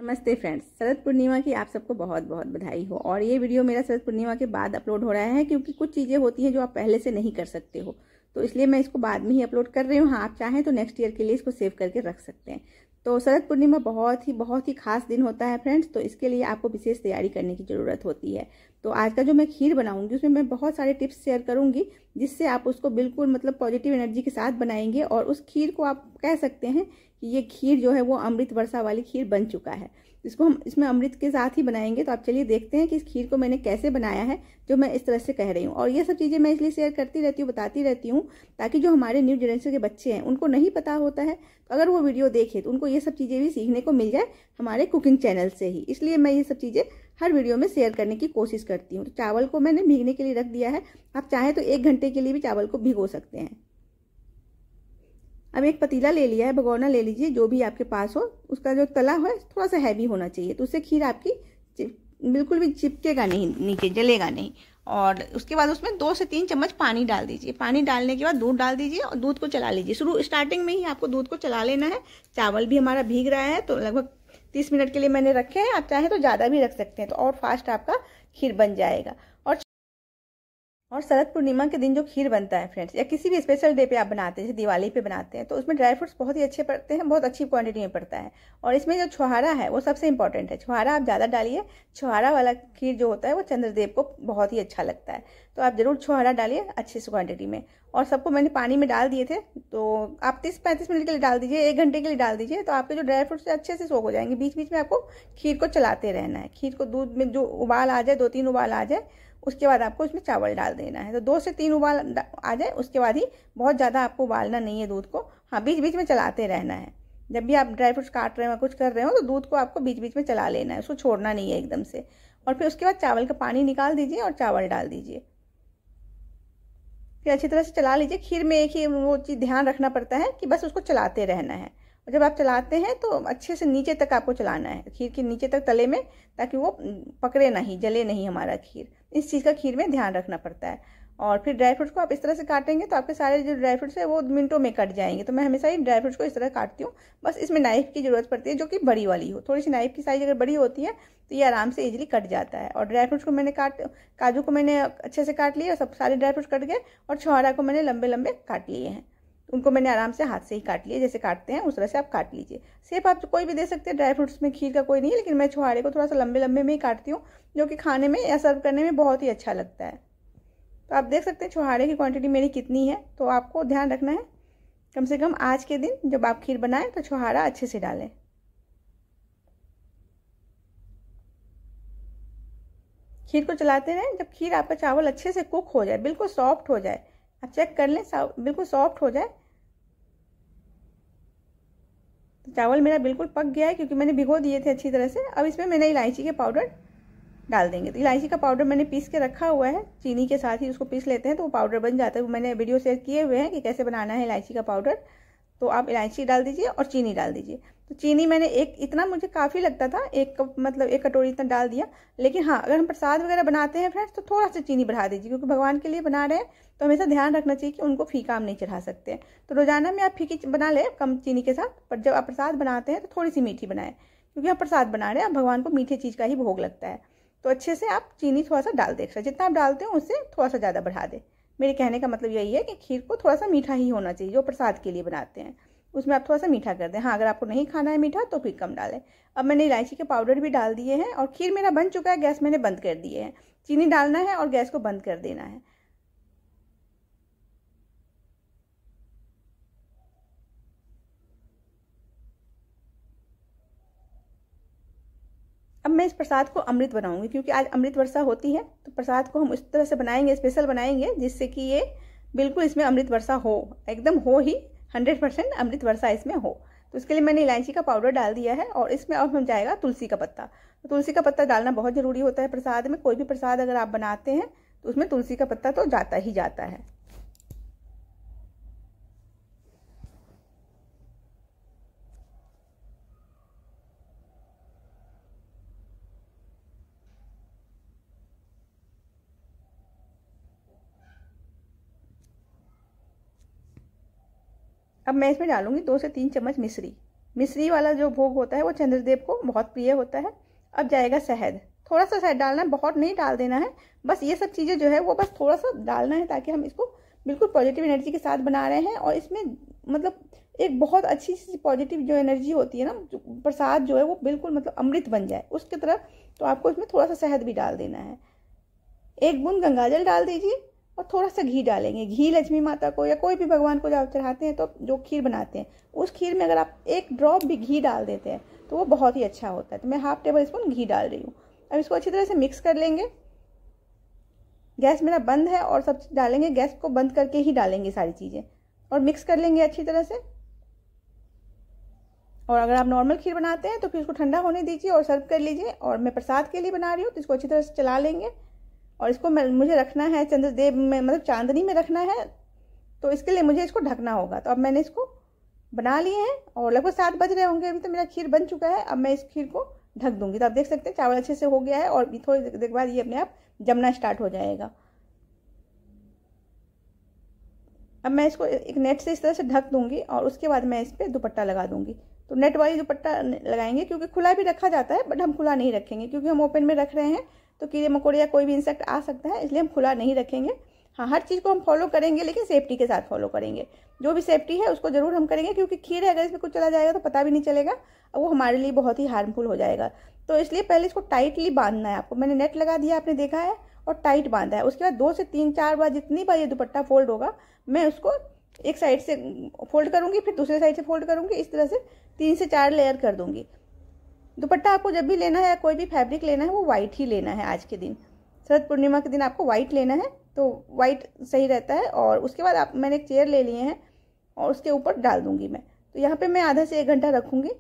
नमस्ते फ्रेंड्स, शरद पूर्णिमा की आप सबको बहुत बहुत बधाई हो। और ये वीडियो मेरा शरद पूर्णिमा के बाद अपलोड हो रहा है क्योंकि कुछ चीज़ें होती हैं जो आप पहले से नहीं कर सकते हो, तो इसलिए मैं इसको बाद में ही अपलोड कर रही हूँ। हाँ, आप चाहें तो नेक्स्ट ईयर के लिए इसको सेव करके रख सकते हैं। तो शरद पूर्णिमा बहुत ही खास दिन होता है फ्रेंड्स, तो इसके लिए आपको विशेष तैयारी करने की ज़रूरत होती है। तो आज का जो मैं खीर बनाऊंगी उसमें मैं बहुत सारे टिप्स शेयर करूंगी जिससे आप उसको बिल्कुल पॉजिटिव एनर्जी के साथ बनाएंगे। और उस खीर को आप कह सकते हैं कि ये खीर जो है वो अमृत वर्षा वाली खीर बन चुका है। इसको हम इसमें अमृत के साथ ही बनाएंगे। तो आप चलिए देखते हैं कि इस खीर को मैंने कैसे बनाया है, जो मैं इस तरह से कह रही हूँ। और ये सब चीज़ें मैं इसलिए शेयर करती रहती हूँ, बताती रहती हूँ, ताकि जो हमारे न्यू जनरेशन के बच्चे हैं उनको नहीं पता होता है, तो अगर वो वीडियो देखे तो उनको ये सब चीज़ें भी सीखने को मिल जाए हमारे कुकिंग चैनल से ही। इसलिए मैं ये सब चीज़ें हर वीडियो में शेयर करने की कोशिश करती हूँ। तो चावल को मैंने भीगने के लिए रख दिया है। आप चाहें तो 1 घंटे के लिए भी चावल को भिगो सकते हैं। अब एक पतीला ले लिया है, भगोना ले लीजिए, जो भी आपके पास हो। उसका जो तला है थोड़ा सा हैवी होना चाहिए, तो उससे खीर आपकी बिल्कुल भी चिपकेगा नहीं, नीचे जलेगा नहीं। और उसके बाद उसमें 2 से 3 चम्मच पानी डाल दीजिए। पानी डालने के बाद दूध डाल दीजिए और दूध को चला लीजिए। स्टार्टिंग में ही आपको दूध को चला लेना है। चावल भी हमारा भीग रहा है, तो लगभग 30 मिनट के लिए मैंने रखे हैं। आप चाहें तो ज़्यादा भी रख सकते हैं, तो और फास्ट आपका खीर बन जाएगा। और शरद पूर्णिमा के दिन जो खीर बनता है फ्रेंड्स, या किसी भी स्पेशल डे पे आप बनाते हैं, जैसे दिवाली पे बनाते हैं, तो उसमें ड्राई फ्रूट्स बहुत ही अच्छे पड़ते हैं, बहुत अच्छी क्वांटिटी में पड़ता है। और इसमें जो छुहारा है वो सबसे इंपॉर्टेंट है। छुहारा आप ज़्यादा डालिए। छुहारा वाला खीर जो होता है वो चंद्रदेव को बहुत ही अच्छा लगता है, तो आप ज़रूर छुहारा डालिए अच्छी सी क्वान्टिटी में। और सबको मैंने पानी में डाल दिए थे, तो आप 30-35 मिनट के लिए डाल दीजिए, 1 घंटे के लिए डाल दीजिए, तो आपके जो ड्राई फ्रूट्स अच्छे से सोख हो जाएंगे। बीच बीच में आपको खीर को चलाते रहना है। खीर को दूध में जो उबाल आ जाए, 2-3 उबाल आ जाए, उसके बाद आपको इसमें चावल डाल देना है। तो 2 से 3 उबाल आ जाए, उसके बाद ही, बहुत ज़्यादा आपको उबालना नहीं है दूध को। हाँ, बीच बीच में चलाते रहना है। जब भी आप ड्राई फ्रूट्स काट रहे हो, कुछ कर रहे हो, तो दूध को आपको बीच बीच में चला लेना है, उसको छोड़ना नहीं है एकदम से। और फिर उसके बाद चावल का पानी निकाल दीजिए और चावल डाल दीजिए। फिर अच्छी तरह से चला लीजिए। खीर में एक ही वो चीज़ ध्यान रखना पड़ता है कि बस उसको चलाते रहना है। और जब आप चलाते हैं तो अच्छे से नीचे तक आपको चलाना है, खीर के नीचे तक तले में, ताकि वो पकड़े नहीं, जले नहीं हमारा खीर। इस चीज़ का खीर में ध्यान रखना पड़ता है। और फिर ड्राई फ्रूट्स को आप इस तरह से काटेंगे तो आपके सारे जो ड्राई फ्रूट्स है वो मिनटों में कट जाएंगे। तो मैं हमेशा ही ड्राई फ्रूट्स को इस तरह काटती हूँ। बस इसमें नाइफ की ज़रूरत पड़ती है, जो कि बड़ी वाली हो। थोड़ी सी नाइफ की साइज अगर बड़ी होती है तो ये आराम से इजीली कट जाता है। और ड्राई फ्रूट्स को मैंने काजू को मैंने अच्छे से काट लिया, सब सारे ड्राई फ्रूट्स कट गए। और छुहारा को मैंने लंबे लंबे काट लिए हैं, उनको मैंने आराम से हाथ से ही काट लिए, जैसे काटते हैं उस तरह से आप काट लीजिए। शेप आप कोई भी दे सकते हैं, ड्राई फ्रूट्स में खीर का कोई नहीं है, लेकिन मैं छुहारे को थोड़ा सा लंबे लंबे में ही काटती हूँ, जो कि खाने में या सर्व करने में बहुत ही अच्छा लगता है। तो आप देख सकते हैं छुहारे की क्वांटिटी मेरी कितनी है। तो आपको ध्यान रखना है, कम से कम आज के दिन जब आप खीर बनाएं तो छुहारा अच्छे से डालें। खीर को चलाते रहें। जब खीर आपका चावल अच्छे से कुक हो जाए, बिल्कुल सॉफ्ट हो जाए, आप चेक कर लें, बिल्कुल सॉफ्ट हो जाए, तो चावल मेरा बिल्कुल पक गया है, क्योंकि मैंने भिगो दिए थे अच्छी तरह से। अब इसमें मैंने इलायची के पाउडर डाल देंगे। तो इलायची का पाउडर मैंने पीस के रखा हुआ है, चीनी के साथ ही उसको पीस लेते हैं तो वो पाउडर बन जाता है। वो मैंने वीडियो शेयर किए हुए हैं कि कैसे बनाना है इलायची का पाउडर। तो आप इलायची डाल दीजिए और चीनी डाल दीजिए। तो चीनी मैंने इतना मुझे काफ़ी लगता था, 1 कप 1 कटोरी इतना डाल दिया। लेकिन हाँ, अगर हम प्रसाद वगैरह बनाते हैं फ्रेंड्स, तो थोड़ा सा चीनी बढ़ा दीजिए, क्योंकि भगवान के लिए बना रहे हैं, तो हमेशा ध्यान रखना चाहिए कि उनको फीका हम नहीं चढ़ा सकते हैं। तो रोजाना में आप फीकी बना लें कम चीनी के साथ, पर जब आप प्रसाद बनाते हैं तो थोड़ी सी मीठी बनाएं, क्योंकि आप प्रसाद बना रहे हैं, आप भगवान को मीठी चीज़ का ही भोग लगता है। तो अच्छे से आप चीनी थोड़ा सा डाल दें, जितना आप डालते हो उससे थोड़ा सा ज़्यादा बढ़ा दें। मेरे कहने का मतलब यही है कि खीर को थोड़ा सा मीठा ही होना चाहिए, जो प्रसाद के लिए बनाते हैं उसमें आप थोड़ा सा मीठा कर दें। हाँ, अगर आपको नहीं खाना है मीठा तो फिर कम डालें। अब मैंने इलायची के पाउडर भी डाल दिए हैं और खीर मेरा बन चुका है। गैस मैंने बंद कर दिए हैं। चीनी डालना है और गैस को बंद कर देना है। अब मैं इस प्रसाद को अमृत बनाऊंगी, क्योंकि आज अमृत वर्षा होती है, तो प्रसाद को हम इस तरह से बनाएंगे, स्पेशल बनाएंगे, जिससे कि ये बिल्कुल इसमें अमृत वर्षा हो, एकदम हो ही, 100% अमृत वर्षा इसमें हो। तो इसके लिए मैंने इलायची का पाउडर डाल दिया है। और इसमें अब हम जाएगा तुलसी का पत्ता। तो तुलसी का पत्ता डालना बहुत ज़रूरी होता है प्रसाद में। कोई भी प्रसाद अगर आप बनाते हैं तो उसमें तुलसी का पत्ता तो जाता ही जाता है। अब मैं इसमें डालूंगी 2 से 3 चम्मच मिश्री। मिश्री वाला जो भोग होता है वो चंद्रदेव को बहुत प्रिय होता है। अब जाएगा शहद, थोड़ा सा शहद डालना है, बहुत नहीं डाल देना है। बस ये सब चीज़ें जो है वो बस थोड़ा सा डालना है, ताकि हम इसको बिल्कुल पॉजिटिव एनर्जी के साथ बना रहे हैं। और इसमें मतलब एक बहुत अच्छी सी पॉजिटिव जो एनर्जी होती है ना, प्रसाद जो है वो बिल्कुल मतलब अमृत बन जाए उसकी तरह। तो आपको इसमें थोड़ा सा शहद भी डाल देना है, 1 बूंद गंगाजल डाल दीजिए और थोड़ा सा घी डालेंगे। घी लक्ष्मी माता को या कोई भी भगवान को जब चढ़ाते हैं तो जो खीर बनाते हैं उस खीर में अगर आप 1 ड्रॉप भी घी डाल देते हैं तो वो बहुत ही अच्छा होता है। तो मैं ½ टेबल स्पून घी डाल रही हूँ। अब इसको अच्छी तरह से मिक्स कर लेंगे। गैस मेरा बंद है और सब चीज़ डालेंगे, गैस को बंद करके ही डालेंगे सारी चीज़ें और मिक्स कर लेंगे अच्छी तरह से। और अगर आप नॉर्मल खीर बनाते हैं तो फिर इसको ठंडा होने दीजिए और सर्व कर लीजिए। और मैं प्रसाद के लिए बना रही हूँ तो इसको अच्छी तरह से चला लेंगे। और इसको मुझे रखना है चंद्रदेव में, मतलब चांदनी में रखना है, तो इसके लिए मुझे इसको ढकना होगा। तो अब मैंने इसको बना लिए हैं और लगभग 7 बज रहे होंगे अभी, तो मेरा खीर बन चुका है। अब मैं इस खीर को ढक दूंगी। तो आप देख सकते हैं चावल अच्छे से हो गया है और थोड़ी देर के बाद ये अपने आप जमना स्टार्ट हो जाएगा। अब मैं इसको एक नेट से इस तरह से ढक दूंगी और उसके बाद मैं इस पर दुपट्टा लगा दूंगी। तो नेट वाली दुपट्टा लगाएंगे, क्योंकि खुला भी रखा जाता है बट हम खुला नहीं रखेंगे, क्योंकि हम ओपन में रख रहे हैं तो कीड़े मकोड़े या कोई भी इंसेक्ट आ सकता है, इसलिए हम खुला नहीं रखेंगे। हाँ, हर चीज़ को हम फॉलो करेंगे लेकिन सेफ्टी के साथ फॉलो करेंगे। जो भी सेफ्टी है उसको जरूर हम करेंगे, क्योंकि खीर है, अगर इसमें कुछ चला जाएगा तो पता भी नहीं चलेगा और वो हमारे लिए बहुत ही हार्मफुल हो जाएगा। तो इसलिए पहले इसको टाइटली बांधना है आपको। मैंने नेट लगा दिया, आपने देखा है, और टाइट बांधा है। उसके बाद 2 से 3-4 बार, जितनी बार ये दुपट्टा फोल्ड होगा, मैं उसको एक साइड से फोल्ड करूंगी, फिर दूसरे साइड से फोल्ड करूंगी। इस तरह से 3 से 4 लेयर कर दूंगी। दुपट्टा आपको जब भी लेना है या कोई भी फैब्रिक लेना है वो व्हाइट ही लेना है। आज के दिन शरद पूर्णिमा के दिन आपको व्हाइट लेना है, तो व्हाइट सही रहता है। और उसके बाद मैंने एक चेयर ले लिए हैं और उसके ऊपर डाल दूंगी मैं। तो यहाँ पे मैं आधा से 1 घंटा रखूंगी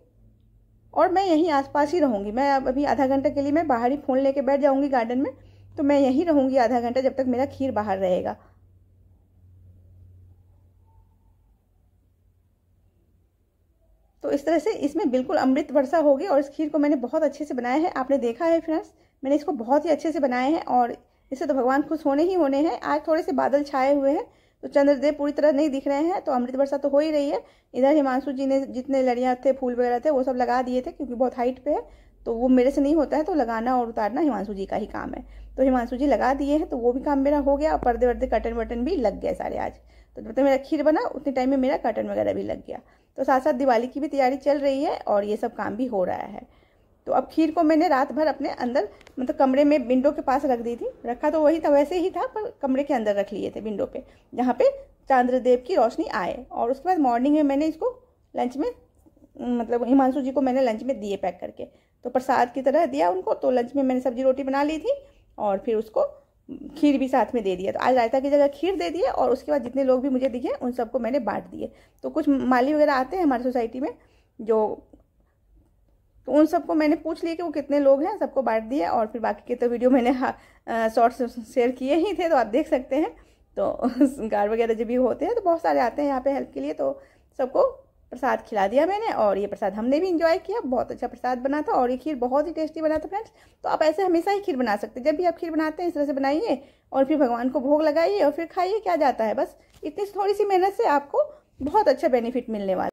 और मैं यहीं आसपास ही रहूंगी। मैं अभी आधा घंटे के लिए मैं बाहर ही फ़ोन लेके बैठ जाऊंगी गार्डन में, तो मैं यहीं रहूंगी आधा घंटा, जब तक मेरा खीर बाहर रहेगा। तो इस तरह से इसमें बिल्कुल अमृत वर्षा होगी। और इस खीर को मैंने बहुत अच्छे से बनाया है, आपने देखा है फ्रेंड्स, मैंने इसको बहुत ही अच्छे से बनाए हैं और इससे तो भगवान खुश होने ही होने हैं। आज थोड़े से बादल छाए हुए हैं तो चंद्रदेव पूरी तरह नहीं दिख रहे हैं, तो अमृत वर्षा तो हो ही रही है। इधर हिमांशु जी ने जितने लड़ियाँ थे, फूल वगैरह थे, वो सब लगा दिए थे, क्योंकि बहुत हाइट पे है तो वो मेरे से नहीं होता है, तो लगाना और उतारना हिमांशु जी का ही काम है। तो हिमांशु जी लगा दिए हैं, तो वो भी काम मेरा हो गया। और पर्दे वर्दे कर्टन वर्टन भी लग गए सारे आज। तो जब तक मेरा खीर बना उतने टाइम में मेरा कर्टन वगैरह भी लग गया। तो साथ साथ दिवाली की भी तैयारी चल रही है और ये सब काम भी हो रहा है। तो अब खीर को मैंने रात भर अपने अंदर, मतलब कमरे में विंडो के पास रख दी थी। रखा तो वही था, वैसे ही था, पर कमरे के अंदर रख लिए थे विंडो पे, जहाँ पे चंद्रदेव की रोशनी आए। और उसके बाद मॉर्निंग में मैंने इसको लंच में, मतलब हिमांशु जी को मैंने लंच में दिए पैक करके, तो प्रसाद की तरह दिया उनको। तो लंच में मैंने सब्जी रोटी बना ली थी और फिर उसको खीर भी साथ में दे दिया। तो आज रायता की जगह खीर दे दिए और उसके बाद जितने लोग भी मुझे दिखे उन सबको मैंने बांट दिए। तो कुछ माली वगैरह आते हैं हमारी सोसाइटी में जो, तो उन सबको मैंने पूछ लिया कि वो कितने लोग हैं, सबको बांट दिया। और फिर बाकी के तो वीडियो मैंने शॉर्ट्स शेयर किए ही थे, तो आप देख सकते हैं। तो गार वगैरह जब भी होते हैं तो बहुत सारे आते हैं यहाँ पे हेल्प के लिए, तो सबको प्रसाद खिला दिया मैंने। और ये प्रसाद हमने भी इंजॉय किया, बहुत अच्छा प्रसाद बना था और ये खीर बहुत ही टेस्टी बना था फ्रेंड्स। तो आप ऐसे हमेशा ही खीर बना सकते हैं, जब भी आप खीर बनाते हैं इस तरह से बनाइए और फिर भगवान को भोग लगाइए और फिर खाइए। क्या जाता है, बस इतनी थोड़ी सी मेहनत से आपको बहुत अच्छा बेनिफिट मिलने वाला है।